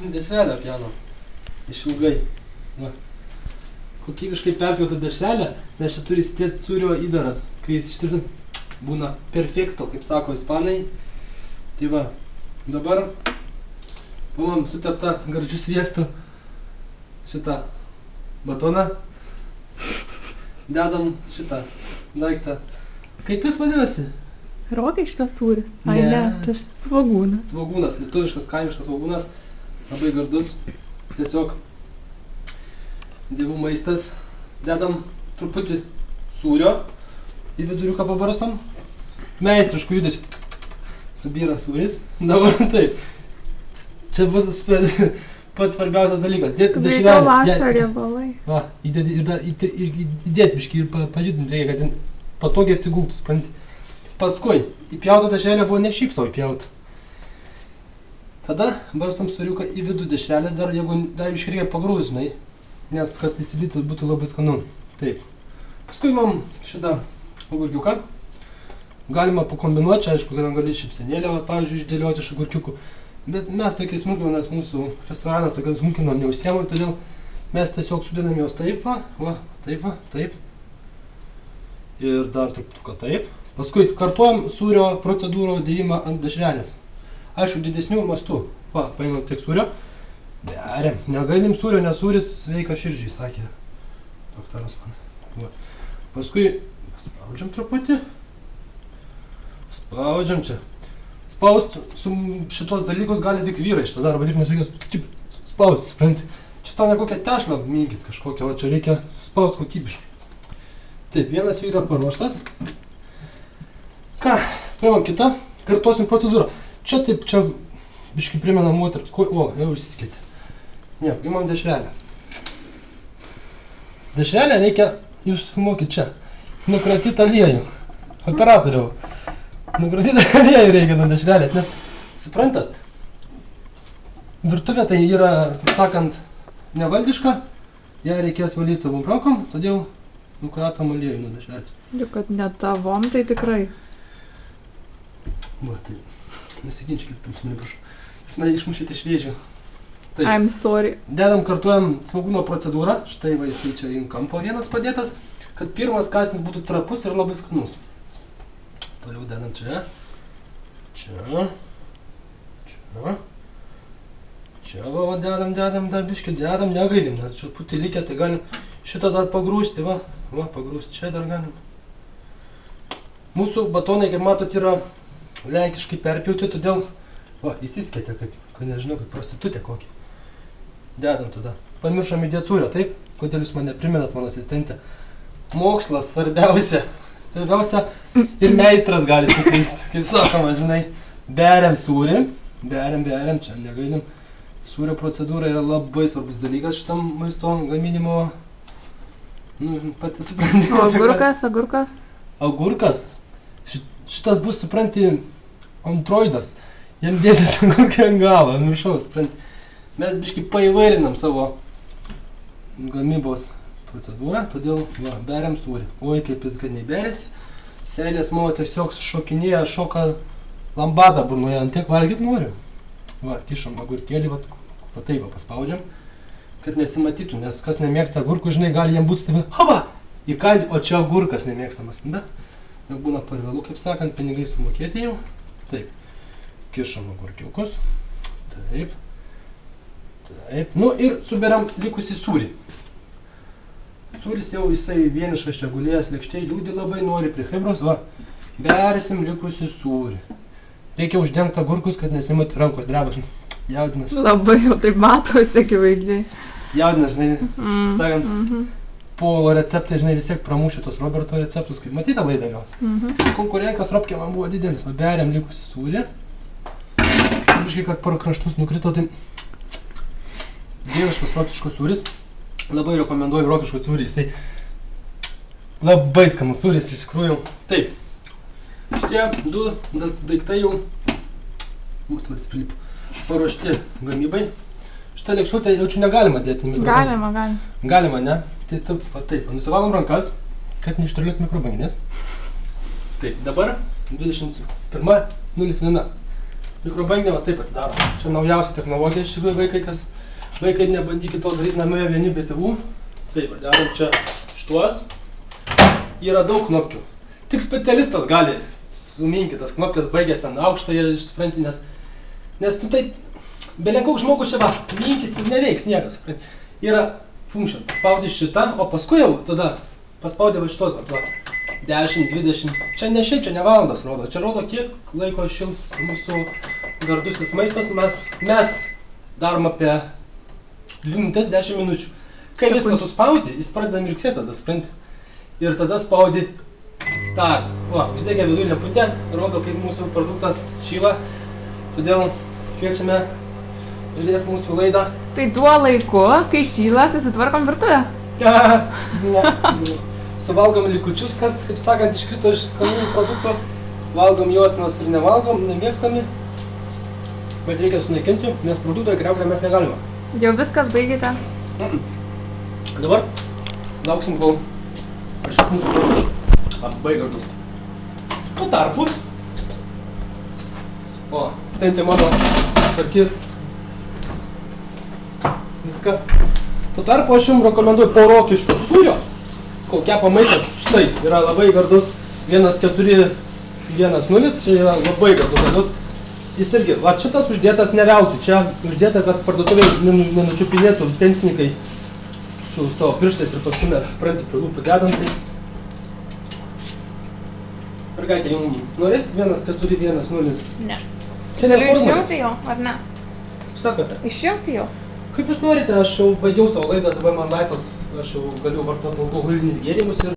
Dešrelę pjaunam. Išilgai. Va. Kokybiškai perpjauta dešrelė, nes čia turi įsidėti sūrio įdaras. Kai jis ištirsim, būna perfekto, kaip sako ispanai. Tai va, dabar paimam suteptą gardžių sviestu šitą batoną. Dedam šitą daiktą. Kaip jis vadinasi? Rokiškio sūris. Ai ne, čia svogūnas. Svogūnas, lietuviškas, kaimiškas svogūnas. Labai gardus. Tiesiog dievų maistas. Dedam truputį sūrio. Į viduriuką pabarstam. Meistriškų judesių. Subyra sūris. Dabar taip. Čia bus pats svarbiausias dalykas. Reikia lašo riebalai. Va, įdėt biškį ir pajudinti reikia, kad patogiai atsigultų, supranti. Paskui, įpjautą dešrelę buvo ne šiaip savo įpjautą. Tada barstam sūriuką į vidų dešrelės, dar jeigu dar biškį reikia pagrūst, žinai, nes kad įsilytų būtų labai skanu. Taip. Paskui imam šitą agurkiuką. Galima pakombinuoti, čia aišku, kad gali šipsenėlę, pavyzdžiui, išdėlioti iš agurkiukų. Bet mes tokiais smulkmenas, mūsų restoranas tokiais smulkmenom neužsiema, todėl mes tiesiog sudedam jos taip va, taip. Ir dar truputuką taip. Paskui kartuojam sūrio procedūro dėjimą ant dešrelės. Aišku, didesnių mastų. Va, paimam tiek sūrio. Beriam. Negailim sūrio, nes sūris sveika širdžiai, sakė doktoras man. Va. Paskui spaudžiam truputį. Spaudžiam čia. Spaust su šitos dalykus gali tik vyrai šitą darbą, taip nesakės spaust, supranti. Čia tau ne kokią tešlą minkyt kažkokią, o čia reikia spaust kokybiškai. Taip, vienas yra paruoštas. Ką, paimam kitą, kartuosim procedūrą. Čia taip, čia biškai primena moteris. O, jau išsiskaitė. Ne, imam dešrelę. Dešrelę reikia, jūs mokit čia, nukratyt aliejų. Operatoriau. Nukratyt aliejų reikia nuo dešrelės, nes, suprantat, virtuvė tai yra, kaip sakant, nevaldiška, ją reikės valyti savom rankom, todėl nukratom aliejų nuo dešrelės. Juk, kad ne tavom, tai tikrai. Va, tai, nesiginčykit, jums mane prašau. Jūs mane išmušėte iš vėžių. Taip. I'm sorry. Dedam, kartuojam svogūno procedūrą, štai va jisai čia į kampo vienas padėtas, kad pirmas kąsnis būtų trapus ir labai skanus. Toliau dedam čia. Čia va, dedam, biškį dedam, negailim, nes čia putį likę, tai galim šitą dar pagrūsti, va, pagrūsti čia dar galim. Mūsų batonai, kaip matot, yra lenkiškai perpjauti, todėl, va, įsiskėtė, kad nežinau, kaip prostitutė kokį. Dedam tada. Pamiršom įdėt sūrio, taip? Kodėl jūs mane primenat, mano asistentė? Mokslas svarbiausia. Ir meistras gali suklysti, kaip sakoma, žinai. Beriam sūrį, beriam, čia negailim. Sūrio procedūra yra labai svarbus dalykas šitam maisto gaminimo, pati supranti. O agurkas? Šitas bus, supranti, androidas. Jam dėsis agurkai ant galo, viršaus, supranti. Mes biškai paįvairinam savo gamybos procedūrą, todėl va, beriam sūrį. Oi, kaip jis ganiai berėsi. Seilės mano tiesiog šokinėja, šoka lambadą burnoje, ant tiek valgyt noriu. Va, kišam agurkėlį, va taip paspaudžiam, kad nesimatytų, nes kas nemėgsta agurkų, žinai, gali jam būti taip, hava, įkaldi, o čia agurkas nemėgstamas. Bet jau būna per vėlu, kaip sakant, pinigai sumokėti jau. Taip, kišam agurkiukus, taip. Nu ir suberiam likusį sūrį. Sūris jau jisai vieniškas čia gulėjęs lėkštėj, liūdi labai, nori prie chebros, va. Bersim likusį sūrį. Reikia uždengti agurkus, kad nesimati rankos dreba, jaudinas. Labai jau taip matosi akivaizdžiai. Jaudinas, žinai, sakant, po receptai, žinai, vis tiek pramušiu tos Roberto receptus, kaip matyta laidą gal. Konkurenkas Robkė man buvo didelis, va, beriam likusį sūrį. Biškai, kad pro kraštus nukrito, tai dieviškas rokiškos sūris. Labai rekomenduoju rokiškos sūrį, jisai labai skanus sūris iš tikrųjų. Taip, šitie du daiktai jau paruošti gamybai. Šitą lėkštutę jau čia negalima dėti į mikrobanginę. Galima. Galima, ne? Tai taip, nusivalom rankas, kad neištraliuot mikrobanginės. Taip, dabar 21.01. Mikrobangė va taip atsidaro. Čia naujausia technologija iš tikrųjų vaikai nebandykit to daryti namie vieni be tėvų. Taip, darom čia šituos. Yra daug knopkių. Tik specialistas gali suminkyti tas knopkės, baigęs ten aukštą ir supranti, nes tu taip, belia koks žmogus čia va, minkis ir neveiks niekas, supranti. Yra function, paspaudi šitą, o paskui jau tada paspaudi va šitos, va, 10, 20, čia ne šiaip, čia ne valandas rodo, čia rodo kiek laiko šils mūsų gardusis maistas, mes darom apie 2 minutės 10 minučių. Kai viską suspaudi, jis pradeda mirksėti tada, supranti. Ir tada spaudi start. Va, užsidegė vidurinę putę, rodo, kaip mūsų produktas šyla. Todėl kviečiame žiūrėti mūsų laidą. Tai tuo laiku, kai šyla, susitvarkom virtuvę. Ne. Suvalgom likučius, kas, kaip sakant, iškrito iš skanių produktų. Valgom juos, nors ir nevalgom, nemėgstami. Bet reikia sunaikinti, nes produktą griauti mes negalime. Jau viskas baigėte? Dabar lauksim, kol šis mūsų produktas apbaigardus. Tuo tarpu, stentė mano sarkis viską. Tuo tarpu aš jums rekomenduoju porokiško sūrio, kol kepa maistas, štai yra labai gardus 1,4, 1,0, čia yra labai gardus. Jis irgi, va šitas uždėtas ne veltui, čia uždėta, kad parduotuvėje nenučiupinėtų pensininkai su savo pirštais ir paskui mes supranti prie lūpų dedam tai. Mergaitė jaunimui, norėsit 1,4, 1,0? Ne. Čia Galiu išjungti jo, ar ne? Sakote? Išjungti jo? Kaip jūs norite, aš jau baigiau savo laidą, dabar man laisvas, aš jau galiu vartoti alkoholinius gėrimus ir